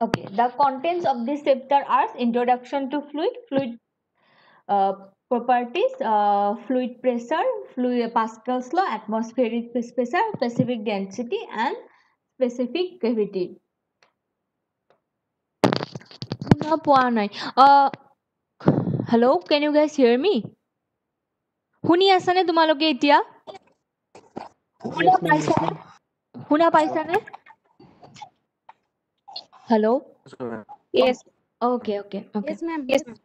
Okay, the contents of this chapter are introduction to fluid uh, properties, fluid pressure, fluid Pascal's law, atmospheric pressure, specific density, and specific gravity. শুনা পোৱা নাই. Hello, can you guys hear me? শুনি আছানে তোমালোকে এতিয়া? Yes, ma'am. Yes, ma'am. শুনা পাইছানে? Hello? Yes. Okay. Yes, ma'am. Yes, ma'am.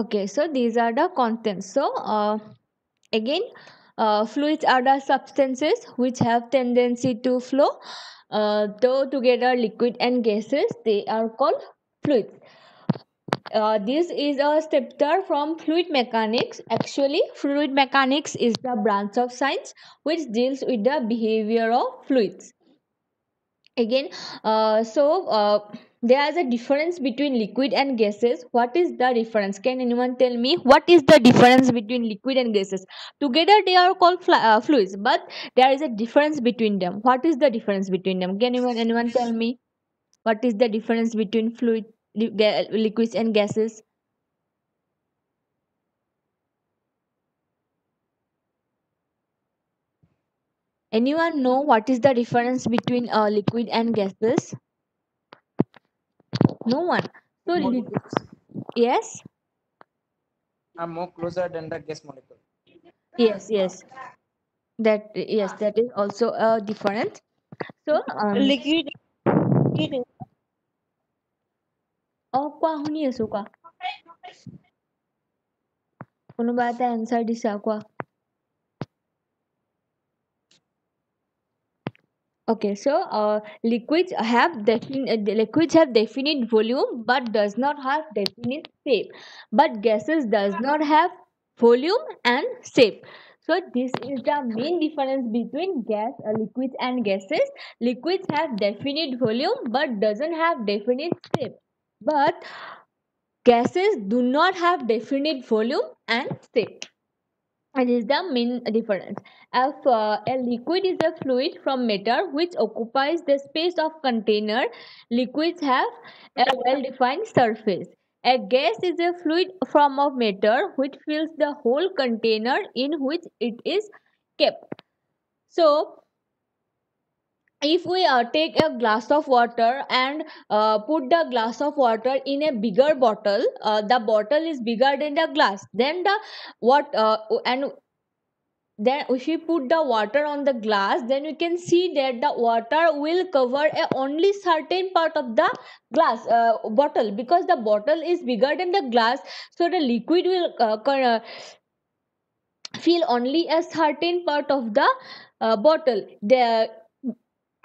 Okay, so these are the contents. So again, fluids are the substances which have tendency to flow. Though together liquid and gases, they are called fluids. This is a chapter from fluid mechanics. Actually, fluid mechanics is the branch of science which deals with the behavior of fluids. Again, there is a difference between liquid and gases. What is the difference? Can anyone tell me what is the difference between liquid and gases? Together they are called fluids, but there is a difference between them. What is the difference between them? Can anyone tell me what is the difference between liquids and gases? Anyone know what is the difference between liquid and gases? No one. So Molecules yes, are more closer than the gas molecule. yes. That is also a difference. So Liquid. কোৱা শুনি আছো কোৱা কোনোবা এটা answer দিছা কোৱা Okay, so liquids have definite volume but does not have definite shape. But gases does not have volume and shape. So this is the main difference between liquids and gases. Liquids have definite volume but doesn't have definite shape. But gases do not have definite volume and shape. It is the main difference. If a liquid is a fluid from matter which occupies the space of container, liquids have a well-defined surface. A gas is a fluid form of matter which fills the whole container in which it is kept. So, if we take a glass of water and put the glass of water in a bigger bottle, the bottle is bigger than the glass. Then the what and then if you put the water on the glass, then you can see that the water will cover a only certain part of the glass bottle, because the bottle is bigger than the glass. So the liquid will fill only a certain part of the bottle.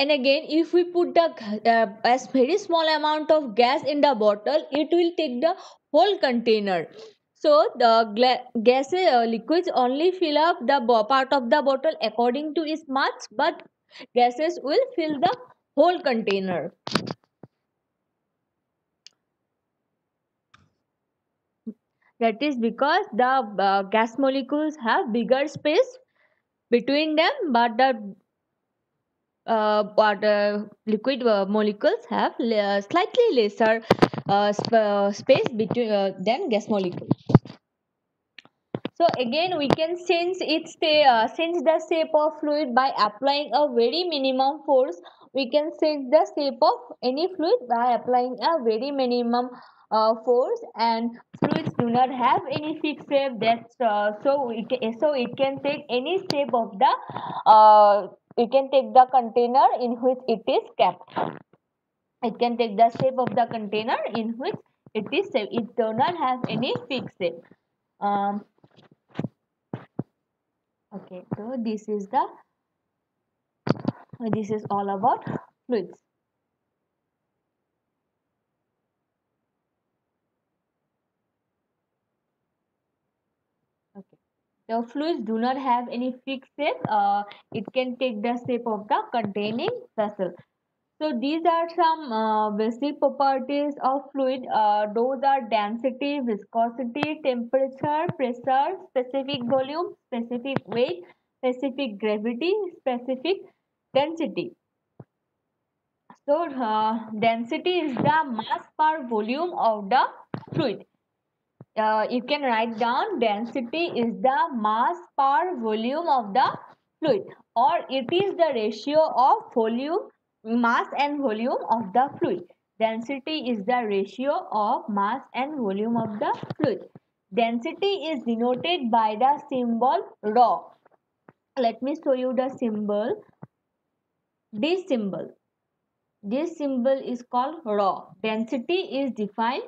And again, if we put the a very small amount of gas in the bottle, it will take the whole container. So the gases liquids only fill up the part of the bottle according to its mass, but gases will fill the whole container. That is because the gas molecules have bigger space between them, but the liquid molecules have slightly lesser space between than gas molecules. So again, we can change the shape of fluid by applying a very minimum force. We can change the shape of any fluid by applying a very minimum force, and fluids do not have any fixed shape. So it can take any shape of the it can take the container in which it is kept. It can take the shape of the container in which it is safe. It do not have any fixed shape. Um, okay, so this is all about fluids. Okay, the fluids do not have any fixed shape. It can take the shape of the containing vessel. So these are some basic properties of fluid. Those are density, viscosity, temperature, pressure, specific volume, specific weight, specific gravity, specific density. So density is the mass per volume of the fluid. You can write down density is the mass per volume of the fluid, or it is the ratio of volume, mass and volume of the fluid. Density is the ratio of mass and volume of the fluid. Density is denoted by the symbol rho. Let me show you the symbol. This symbol is called rho. Density is defined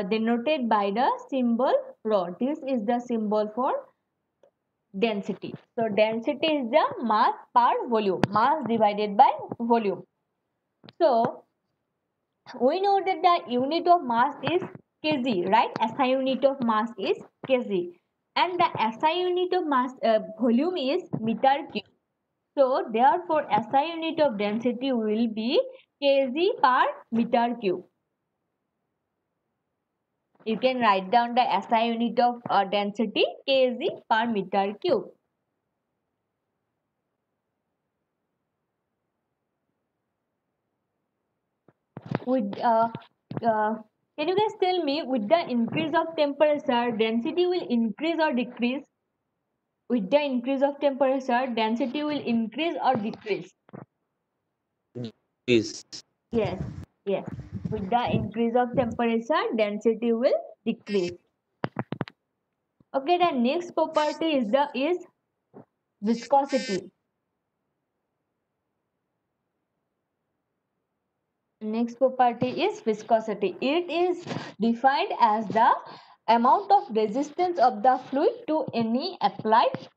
denoted by the symbol rho. This is the symbol for density. So density is the mass per volume, mass divided by volume. So we know that the unit of mass is kg, right? SI unit of mass is kg, and the SI unit of mass volume is meter cube. So therefore SI unit of density will be kg per meter cube. You can write down the SI unit of density kg per meter cube. With can you guys tell me, with the increase of temperature, density will increase or decrease? With the increase of temperature, density will increase or decrease? Is Yes, yes. With the increase of temperature, density will decrease. Okay, the next property is viscosity. Next property is viscosity. It is defined as the amount of resistance of the fluid to any applied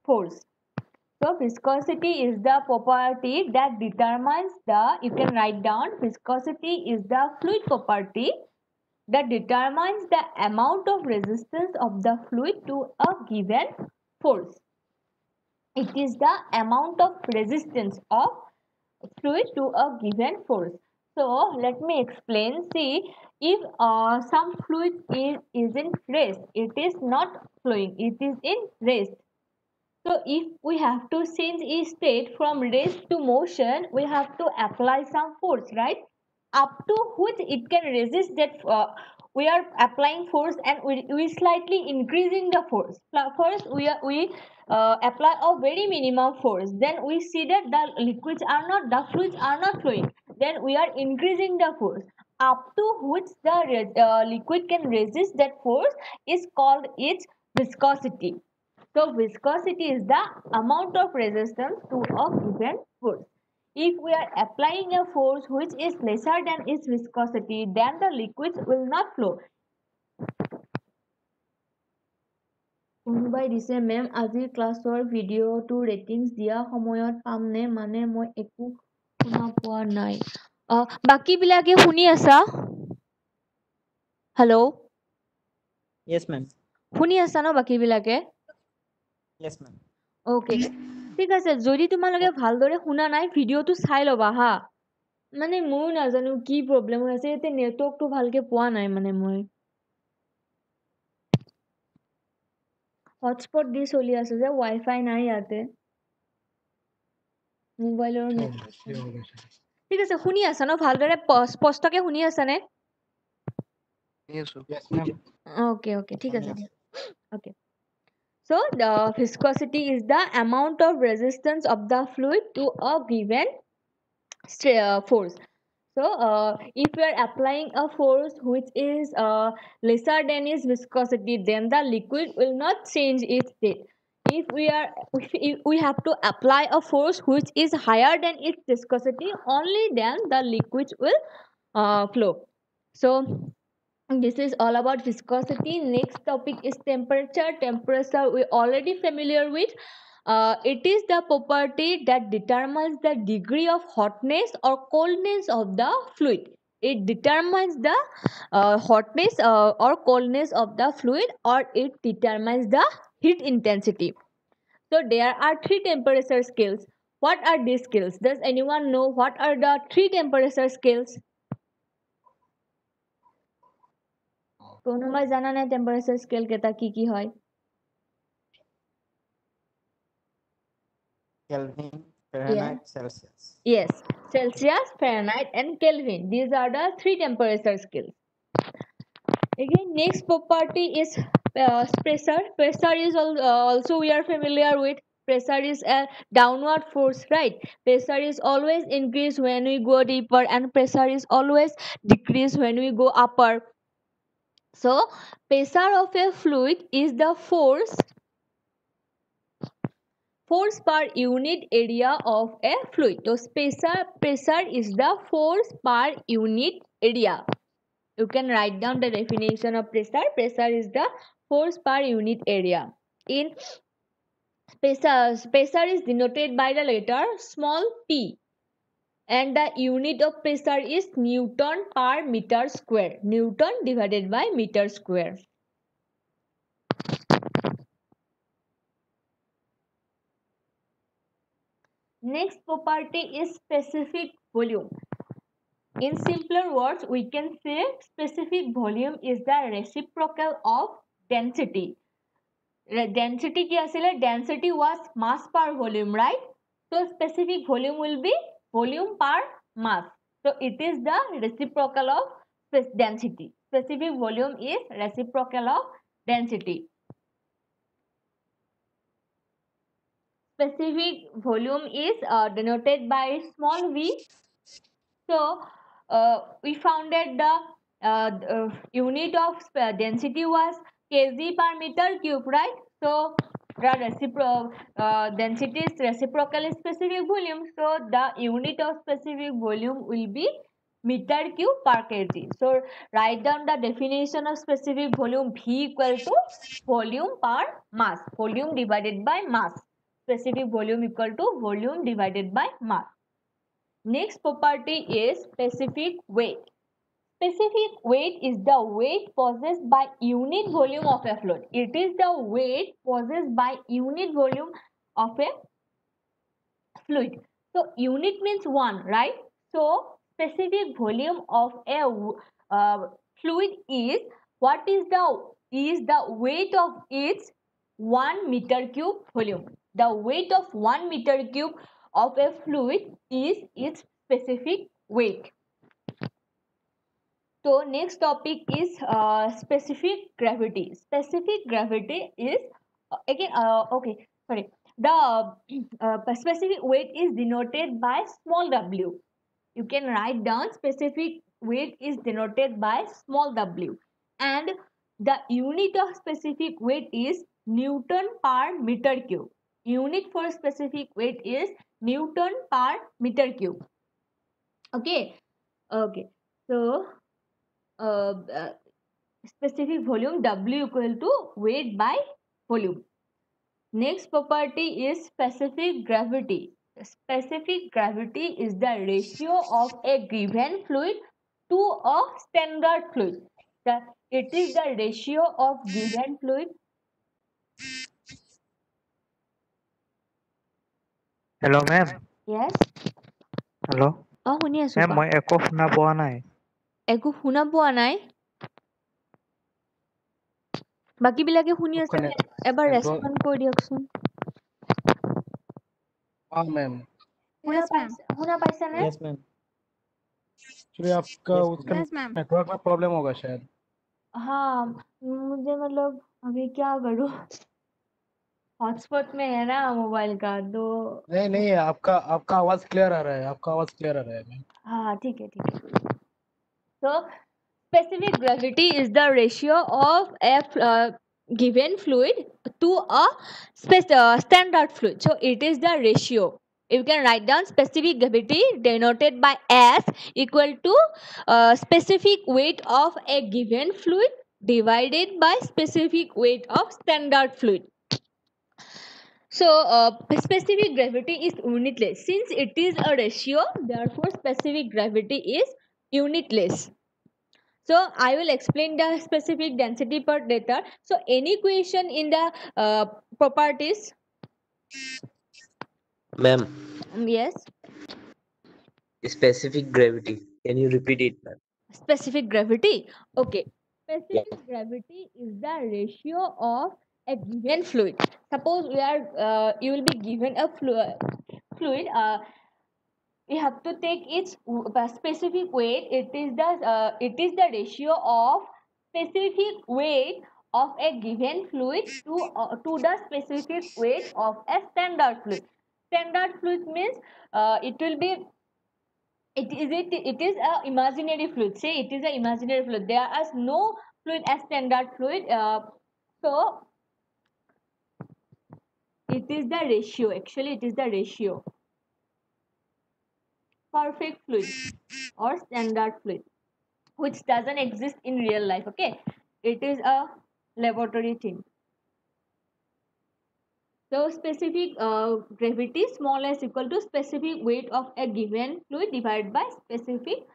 force. So viscosity is the property that determines the, you can write down, viscosity is the fluid property that determines the amount of resistance of the fluid to a given force. It is the amount of resistance of fluid to a given force. So let me explain. See, if some fluid is in rest, it is not flowing, it is in rest. So if we have to change a state from rest to motion, we have to apply some force, right? Up to which it can resist that we are applying force, and we slightly increasing the force. First we apply a very minimum force, then we see that the fluids are not flowing, then we are increasing the force. Up to which the liquid can resist that force is called its viscosity. So viscosity is the amount of resistance to a given force. If we are applying a force which is lesser than its viscosity, then the liquids will not flow. কোনোবাই দিছে মেম আজিৰ ক্লাছৰ ভিডিঅ'টো ratings দিয়া সময়ত পামনে, মানে মই একো শুনা পোৱা নাই। বাকীবিলাকে শুনি আছা? Hello', yes ma'am. শুনি আছা ন বাকীবিলাকে? Yes ma'am. ওকে, ঠিক আছে। যদি তোমালোকে ভালদৰে শুনা নাই, ভিডিঅ'টো চাই ল'বা হা। মানে ময়ো নাজানো কি প্ৰব্লেম হৈ আছে, ইয়াতে নেটৱৰ্কটো ভালকে পোৱা নাই। মানে মই হটস্পট দি চলি আছে যে, ৱাইফাই নাই ইয়াতে, মোবাইলৰ ঠিক আছে। শুনি আছা ন ভালদৰে, স্পষ্টকে শুনি আছানে? ওকে ওকে, ঠিক আছে। ওকে, so the viscosity is the amount of resistance of the fluid to a given force. So if we are applying a force which is lesser than its viscosity, then the liquid will not change its state. If we have to apply a force which is higher than its viscosity, only then the liquids will flow. So this is all about viscosity. Next topic is temperature. Temperature we already familiar with. It is the property that determines the degree of hotness or coldness of the fluid. It determines the hotness or coldness of the fluid, or it determines the heat intensity. So there are three temperature scales. What are these scales? Does anyone know what are the three temperature scales? কোনোবাই জানা নাই টেম্পারেচাৰ scale কেইটা কি কি হয়? Kelvin, Fahrenheit, Celsius. Yes, Celsius, Fahrenheit and Kelvin. These are the three temperature scales. Again, next property is pressure. Pressure is also we are familiar with. Pressure is a downward force, right? Pressure is always increase when we go deeper and pressure is always decrease when we go upper. So pressure of a fluid is the force per unit area of a fluid. So pressure is the force per unit area. You can write down the definition of pressure. Pressure is the force per unit area. In pressure is denoted by the letter small p, and the unit of pressure is Newton per meter square. Newton divided by meter square. Next property is specific volume. In simpler words, we can say specific volume is the reciprocal of density. Density কি আছিলে? Density was mass per volume, right? So specific volume will be volume per mass. So it is the reciprocal of density. Specific volume is reciprocal of density. Specific volume is denoted by small v. So we founded the unit of density was kg per meter cube, right? So the density is reciprocal specific volume. So the unit of specific volume will be meter cube per kg. So write down the definition of specific volume. V equal to volume per mass. Volume divided by mass. Specific volume equal to volume divided by mass. Next property is specific weight. Specific weight is the weight possessed by unit volume of a fluid. It is the weight possessed by unit volume of a fluid. So unit means one, right? So specific volume of a fluid is what is the weight of its 1 meter cube volume. The weight of 1 meter cube of a fluid is its specific weight. So next topic is specific gravity. Specific gravity is the specific weight is denoted by small w. You can write down specific weight is denoted by small w, and the unit of specific weight is Newton per meter cube. Unit for specific weight is Newton per meter cube. Okay. So specific volume W equal to weight by volume. Next property is specific gravity. Specific gravity is the ratio of a given fluid to a standard fluid. It is the ratio of given fluid. Hello, ma'am. Yes. Hello. শুনি আছো Ma'am, মই একো শুনা পোৱা নাই। একো শুনা পোৱা নাই? বাকি বিলাকে শুনি আছে? এবাৰ ৰেসপন্ড কৰি দিয়কচোন। मैम। শুনা পাইছা নে? Yes, ma'am. एक्चुअली आपका उसका नेटवर्क में प्रॉब्लम होगा शायद। हाँ, मुझे मतलब अभी क्या करूँ? हॉटस्पॉट में है ना मोबाइल का, तो नहीं आपका आवाज क्लियर आ रहा है। आपका आवाज क्लियर आ रहा है मैम। हाँ ठीक है। So specific gravity is the ratio of a given fluid to a standard fluid. So it is the ratio. You can write down specific gravity denoted by S equal to specific weight of a given fluid divided by specific weight of standard fluid. So specific gravity is unitless. Since it is a ratio, therefore specific gravity is unitless. So I will explain the specific density part later. So any question in the properties? Ma'am, Yes. specific gravity. Can you repeat it, ma'am? Specific gravity. Okay. Yeah. Specific gravity is the ratio of a given fluid. Suppose you will be given a fluid. We have to take its specific weight. It is the ratio of specific weight of a given fluid to the specific weight of a standard fluid. Standard fluid means it is a imaginary fluid. Say it is a imaginary fluid. There is no fluid as standard fluid. So it is the ratio. Actually, it is the ratio. Perfect fluid or standard fluid, which doesn't exist in real life. Okay, it is a laboratory thing. So specific gravity small s equal to specific weight of a given fluid divided by specific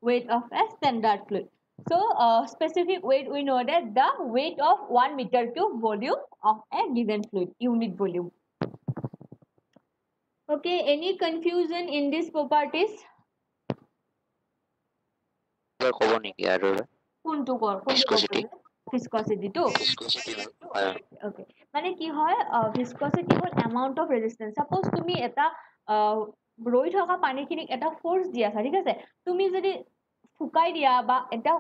weight of a standard fluid. So specific weight, we know that the weight of 1 meter cube volume of a given fluid, unit volume. Okay, any confusion in these properties? ক'ব নেকি আৰু কোনটো viscosity to okay মানে কি হয় viscosity হ'ল amount of resistance. Suppose তুমি এটা ৰৈ থকা পানীখিনিক এটা ফোৰ্স দি আছা, ঠিক আছে, তুমি যদি ফুকাই দিয়া বা এটা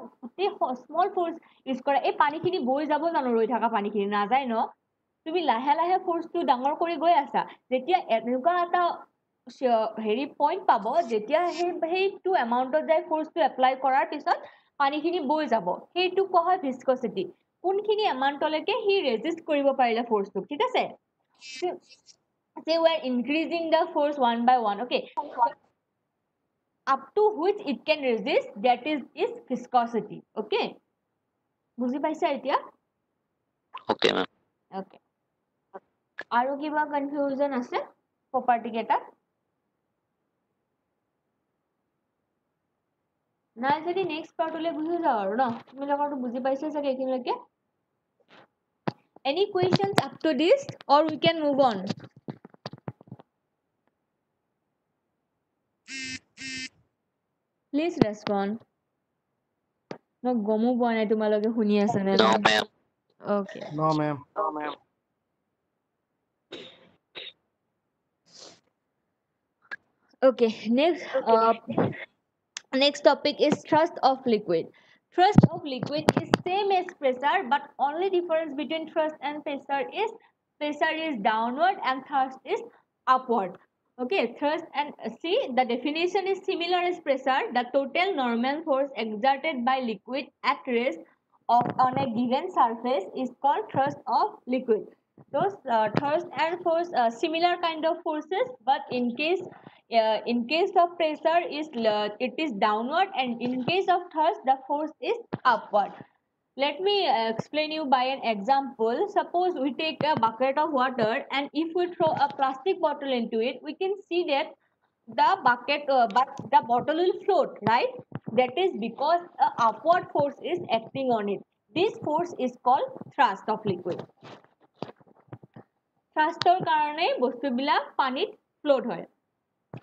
স্মল ফোৰ্স ইউজ কৰা, এই পানীখিনি বৈ যাব জানো? ৰৈ থকা পানীখিনি নাযায় ন। তুমি লাহে লাহে ফোৰ্সটো ডাঙৰ কৰি গৈ আছা, যেতিয়া এনেকুৱা এটা হেৰি পইণ্ট পাব যেতিয়া সেইটো এমাউণ্টত যায় ফোৰ্সটো এপ্লাই কৰাৰ পিছত পানীখিনি বৈ যাব, সেইটো কোৱা হয় ভিস্কোচিটি। কোনখিনি এমাউণ্টলৈকে সি ৰেজিষ্ট কৰিব পাৰিলে ফোৰ্সটোক, ঠিক আছে। They were increasing the force one by one. Okay, up to which it can resist, that is viscosity. Okay, বুজি পাইছা এতিয়া? Okay, ma'am. Okay, আৰু কিবা কনফিউজন আছে প্ৰপাৰ্টি কেইটা? নাই যদি নেক্সট পাৰ্টলৈ গুচি যাওঁ আৰু ন, তোমালোকৰতো বুজি পাইছে চাগে এইখিনিলৈকে। Any questions up to this or we can move on? Please respond. মই গমো পোৱা নাই তোমালোকে শুনি আছা নে No, নাই। ma'am. Okay. No, ma'am. Okay, next topic is thrust of liquid. Thrust of liquid is same as pressure, but only difference between thrust and pressure is downward and thrust is upward. Okay, thrust and see, the definition is similar as pressure. The total normal force exerted by liquid at rest on a given surface is called thrust of liquid. Those thrust and force similar kind of forces, but in case of pressure it is downward, and in case of thrust the force is upward. Let me explain you by an example. Suppose we take a bucket of water, and if we throw a plastic bottle into it, we can see that the bottle will float, right? That is because an upward force is acting on it. This force is called thrust of liquid. Thrustor karone বস্তুবিলাক পানীত float হয়,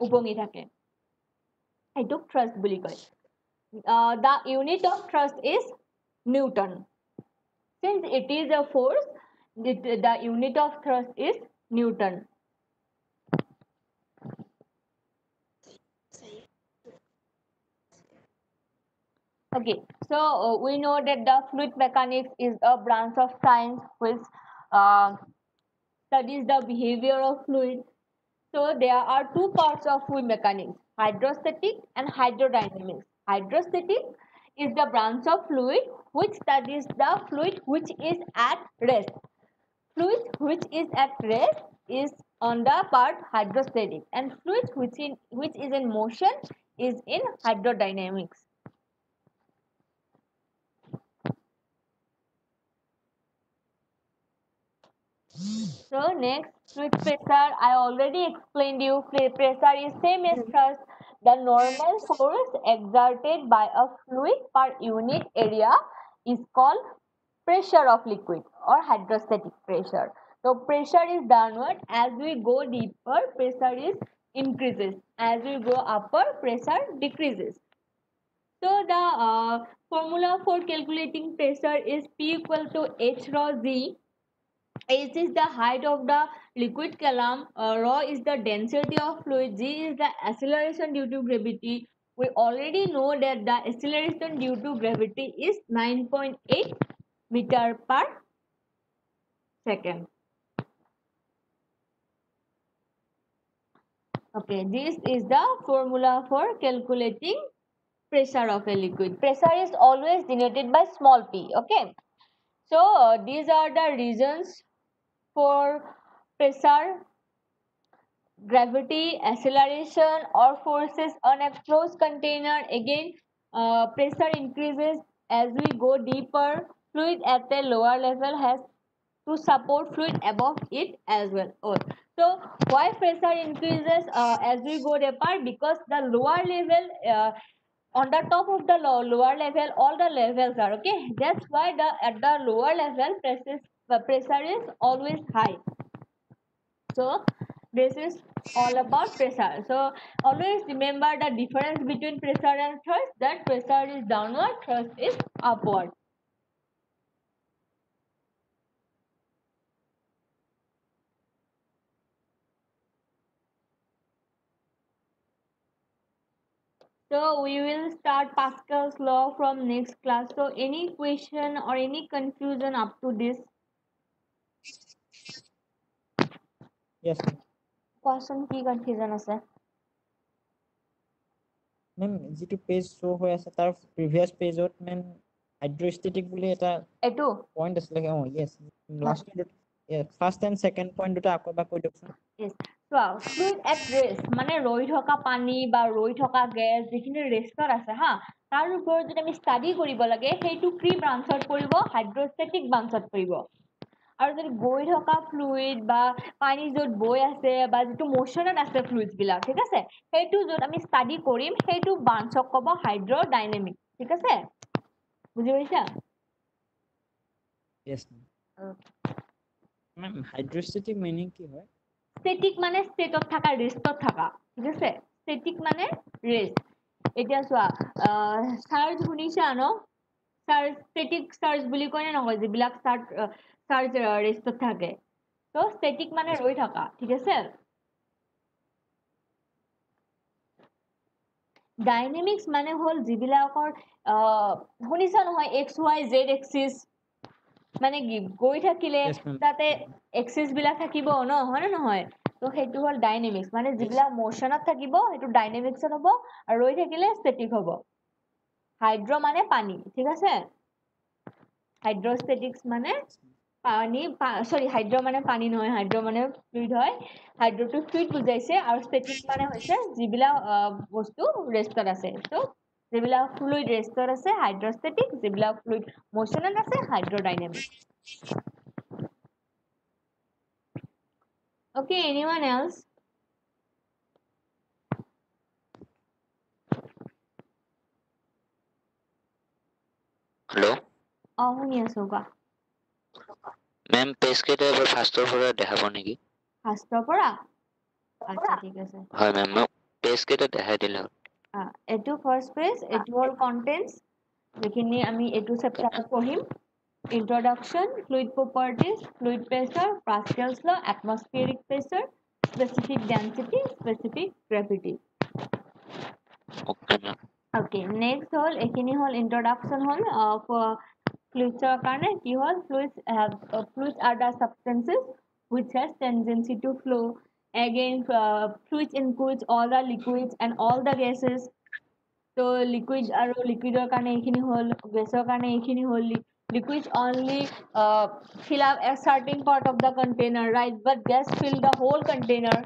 উপঙি থাকে, এইটোক thrust বুলি কয়। The unit of thrust is Newton. Since it is a force, the unit of thrust is Newton. Okay, so we know that the fluid mechanics is a branch of science which studies the behavior of fluid. So there are two parts of fluid mechanics: hydrostatic and hydrodynamics. Hydrostatic is the branch of fluid which studies the fluid which is at rest. Fluid which is at rest is on the part hydrostatic, and fluid which is in motion is in hydrodynamics. So next, fluid pressure. I already explained you. Pressure is same as thrust. The normal force exerted by a fluid per unit area is called pressure of liquid or hydrostatic pressure. So pressure is downward. As we go deeper, pressure is increases. As we go upper, pressure decreases. So the formula for calculating pressure is P equal to H rho Z. H is the height of the liquid column, rho is the density of fluid, G is the acceleration due to gravity. We already know that the acceleration due to gravity is 9.8 meter per second. Okay, this is the formula for calculating pressure of a liquid. Pressure is always denoted by small p. Okay, so these are the reasons for pressure, gravity, acceleration or forces on a closed container. Again, pressure increases as we go deeper. Fluid at a lower level has to support fluid above it as well. So why pressure increases as we go deeper? Because the lower level, on the top of the lower level, all the levels are okay. That's why at the lower level pressure is always high. So this is all about pressure. So always remember the difference between pressure and thrust, that pressure is downward, thrust is upward. So we will start Pascal's law from next class. So any question or any confusion up to this? Yes, ma'am. Question কি confusion আছে? মেম যেটো page show হৈ আছে তাৰ প্ৰিভিয়াস পেজত মেম হাইড্ৰোস্টেটিক বুলি এটা এটো point আছিল কি? Yes, last first and second point দুটা আকৌ এবাৰ কৈ দিয়কচোন। yes. So fluid at rest মানে ৰৈ থকা পানী বা ৰৈ থকা গেছ যিখিনি ৰেষ্টত আছে হা, তাৰ ওপৰত যদি আমি ষ্টাডি কৰিব লাগে সেইটো কি ব্ৰাঞ্চত পৰিব? হাইড্ৰোস্টেটিক ব্ৰাঞ্চত পৰিব। আৰু যদি গৈ থকা ফ্লুইড বা পানী য'ত বৈ আছে বা যিটো মোশনত আছে ফ্লুইডছ বিলাক, ঠিক আছে, সেইটো য'ত আমি ষ্টাডি কৰিম সেইটো ব্ৰাঞ্চক ক'ব হাইড্ৰোডাইনামিক। ঠিক আছে, বুজি পাইছা? ইয়েস মেম। হাইড্ৰোস্টেটিক মিনিং কি হয়? স্টেটিক মানে ষ্টেটত থকা, ৰেষ্টত থকা। ঠিক আছে, স্টেটিক মানে ৰেষ্ট। এতিয়া চোৱা, চাৰ্জ শুনিছা ন? চাৰ্জ ষ্টেটিক চাৰ্জ বুলি কয় নে নকয়? যিবিলাক চাৰ্জ ৰেষ্টত থাকে। তো ষ্টেটিক মানে ৰৈ থকা। ঠিক আছে, ডাইনামিক্স মানে হ'ল যিবিলাকৰ শুনিছা নহয়, এক্স ৱাই জেড এক্সিস মানে কি গৈ থাকিলে তাতে এক্সিস বিলাক থাকিব ন, হয় নে নহয়? তো সেইটো হ'ল ডাইনামিক্স, মানে যিবিলাক মোশনত থাকিব সেইটো ডাইনামিক্সত হ'ব, আৰু ৰৈ থাকিলে ষ্টেটিক হ'ব। হাইড্ৰ মানে পানী। ঠিক আছে, হাইড্ৰোস্টেটিক্স মানে পানী, সৰি হাইড্ৰ মানে পানী নহয়, হাইড্ৰ মানে ফ্লুইড হয়। হাইড্ৰটো ফ্লুইড বুজাইছে, আৰু ষ্টেটিক মানে হৈছে যিবিলাক বস্তু ৰেষ্টত আছে। তো যিবিলাক ফ্লুইড ৰেষ্টত আছে হাইড্ৰোস্টেটিক, যিবিলাক ফ্লুইড মোশনত আছে হাইড্ৰোডাইনামিক। Okay, anyone else? Hello? শুনি আছো, কোৱা। মেম পেজ কেইটা এবাৰ ফাৰ্ষ্টৰ পৰা দেখাব নেকি? ফাৰ্ষ্টৰ পৰা? আচ্ছা, ঠিক আছে। হয় মেম, মোক পেজ কেইটা দেখাই দিলে হ'ল। এইটো ফাৰ্ষ্ট পেজ, এইটো হ'ল কন্টেন্টস, যিখিনি আমি এইটো চেপ্টাৰত পঢ়িম। Introduction, fluid properties, fluid pressure, Pascal's law, atmospheric pressure, specific density, specific gravity. Okay ma'am. Okay, next হ'ল এইখিনি হ'ল ইন্ট্ৰডাকশ্যন হ'ল ফ্লুইডছৰ কাৰণে। কি হ'ল? Fluids are the substances which has tendency to flow. Again, fluids includes all the liquids and all the gases. So liquid আৰু লিকুইডৰ কাৰণে এইখিনি হ'ল, গেছৰ কাৰণে এইখিনি হ'ল। Liquids only fill up a certain part of the container, right? But gas fill the whole container.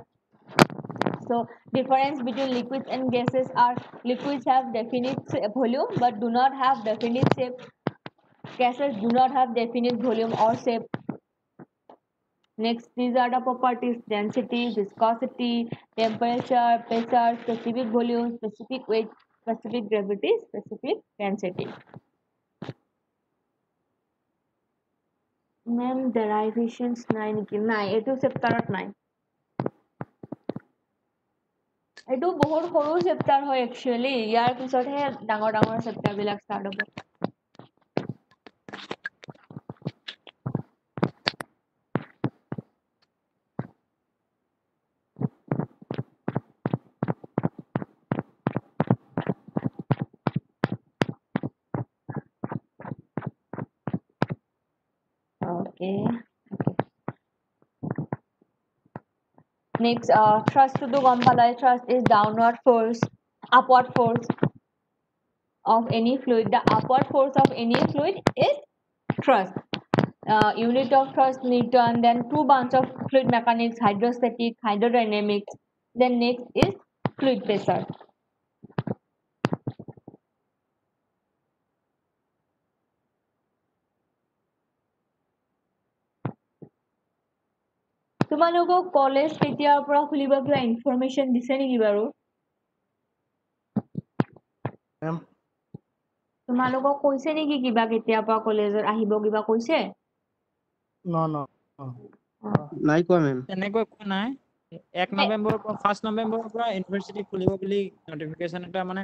So difference between liquids and gases are liquids have definite volume but do not have definite shape. Gases do not have definite volume or shape. Next, these are the properties: density, viscosity, temperature, pressure, specific volume, specific weight, specific gravity, specific density. মেম ডেৰাইভেশ্যনছ নাই নেকি? নাই, এইটো চেপ্টাৰত নাই। এইটো বহুত সৰু chapter হয় actually, ইয়াৰ পিছতহে ডাঙৰ ডাঙৰ চেপ্টাৰবিলাক ষ্টাৰ্ট হ'ব। Okay. Next, thrust to the Gompalai. Thrust is downward force, upward force of any fluid. The upward force of any fluid is thrust. Unit of thrust, Newton. Then two branches of fluid mechanics: hydrostatic, hydrodynamics. Then next is fluid pressure. তোমালোকক college কেতিয়াৰ পৰা খুলিব কিবা information দিছে নেকি বাৰু? মেম তোমালোকক কৈছে নেকি কিবা কেতিয়াৰ পৰা কলেজত আহিব কিবা কৈছে? ন নাই কোৱা মেম। তেনেকৈ একো নাই। 1 নৱেম্বৰৰ পৰা 1 নৱেম্বৰৰ পৰা ইউনিভাৰ্চিটি খুলিব বুলি নটিফিকেশন এটা মানে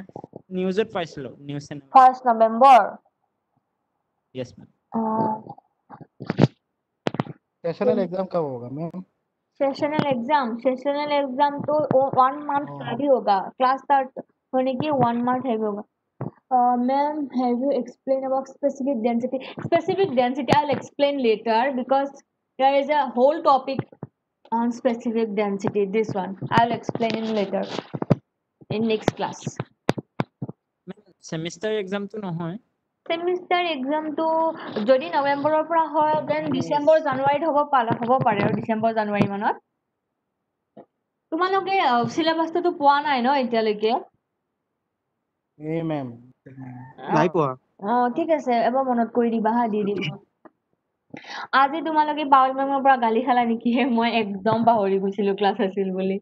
নিউজত পাইছিলো, news channel. 1 November. Yes ma'am. Sessional exam कब होगा मैम? सेशनल एग्जाम तो 1 मंथ बाद ही होगा। क्लास स्टार्ट होने की 1 मंथ है होगा। Ma'am, have you explained about specific density? Specific density I'll explain later because there is a whole topic on specific density. This one I'll explain in later in next class. Semester exam तो নহয়। Semester exam तो যদি নৱেম্বৰৰ পৰা হয় দেন ডিসেম্বৰ জানুৱাৰীত হ'ব পাৰে আৰু ডিসেম্বৰ জানুৱাৰী মানত। তোমালোকে সিলেবাসটো পোৱা নাই ন এতিয়ালৈকে? ए मैम নাই পোৱা। ঠিক আছে, এবাৰ মনত কৰি দিবা হা, দি দিম। আজি তোমালোকে বাউল মেমৰ পৰা গালি খালা নেকি? মই একদম পাহৰি গৈছিলো ক্লাছ আছিল বুলি।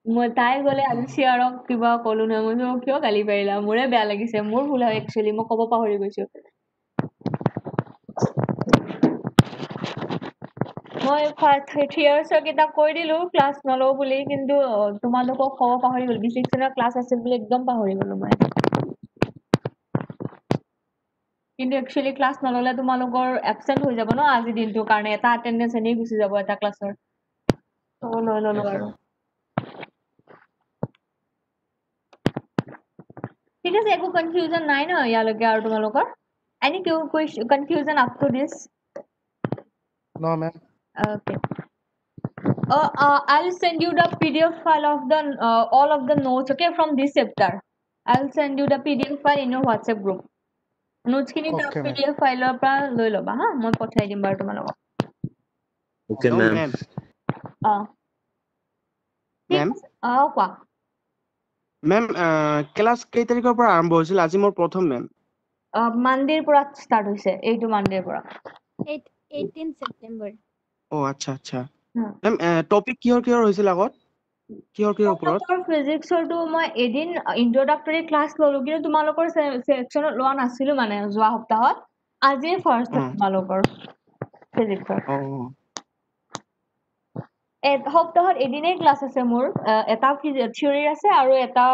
মই তাই গলে আজি চিয়াৰক কিবা কলো নহয়, মই কিয় গালি পাৰিলা? মোৰে বেয়া লাগিছে, মোৰ ভুল হয় একচুৱেলি, মই ক'ব পাহৰি গৈছো। মই 3 ইয়াৰ্ছৰ কিতাপ কৈ দিলো ক্লাছ নলও বুলি, কিন্তু তোমালোকক ক'ব পাহৰি গলো। ডিসেকশনৰ ক্লাছ আছিল বুলি একদম পাহৰি গলো মই। কিন্তু একচুৱেলি ক্লাছ নললে তোমালোকৰ এবসেন্ট হৈ যাব ন আজি দিনটোৰ কাৰণে, এটা এটেন্ডেন্স এনেই গুচি যাব এটা ক্লাছৰ। লৈ ললো আৰু। ঠিক আছে, একো কনফিউজন নাই ন ইয়ালৈকে আৰু তোমালোকৰ? Any confusion up to this? No ma'am. Okay. I'll send you the PDF file of the all of the notes, okay, from this chapter. I'll send you the PDF file in your WhatsApp group. Notes খিনি তাৰ Okay, ma'am. PDF ফাইলৰ পৰা লৈ ল'বা হা, মই পঠাই দিম বাৰু তোমালোকক। ওকে মেম। ঠিক মেম আছে, কোৱা। মেম ক্লাছ কেই তাৰিখৰ পৰা আৰম্ভ হৈছিল? আজি মোৰ প্ৰথম মেম। মানডেৰ পৰা ষ্টাৰ্ট হৈছে, এইটো মানডেৰ পৰা। 18 September. ও আচ্ছা আচ্ছা। মেম টপিক কিহৰ হৈছিল আগত? কিহৰ ওপৰত? ফিজিক্সৰটো মই এদিন ইন্ট্ৰডাক্টৰী ক্লাছ ললো, কিন্তু তোমালোকৰ সেকশনত লোৱা নাছিলো মানে যোৱা সপ্তাহত। আজি ফাৰ্ষ্ট তোমালোকৰ ফিজিক্সৰ। সপ্তাহত এদিনেই ক্লাছ আছে মোৰ, এটা থিয়ৰিৰ আছে আৰু এটা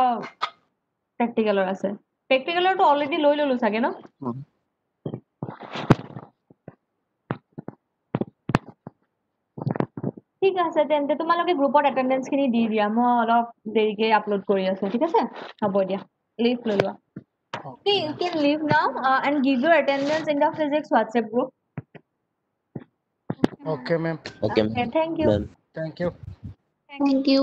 প্ৰেক্টিকেলৰ আছে। প্ৰেক্টিকেলৰটো অলৰেডি লৈ ললো চাগে ন? ঠিক আছে, তেন্তে তোমালোকে গ্ৰুপত এটেন্ডেন্স খিনি দি দিয়া, মই অলপ দেৰিকে আপলোড কৰি আছো। ঠিক আছে, হ'ব দিয়া, লিভ লৈ লোৱা। You can leave now and give your attendance in the physics WhatsApp group. Okay ma'am. Okay Thank you. Thank you. Thank you.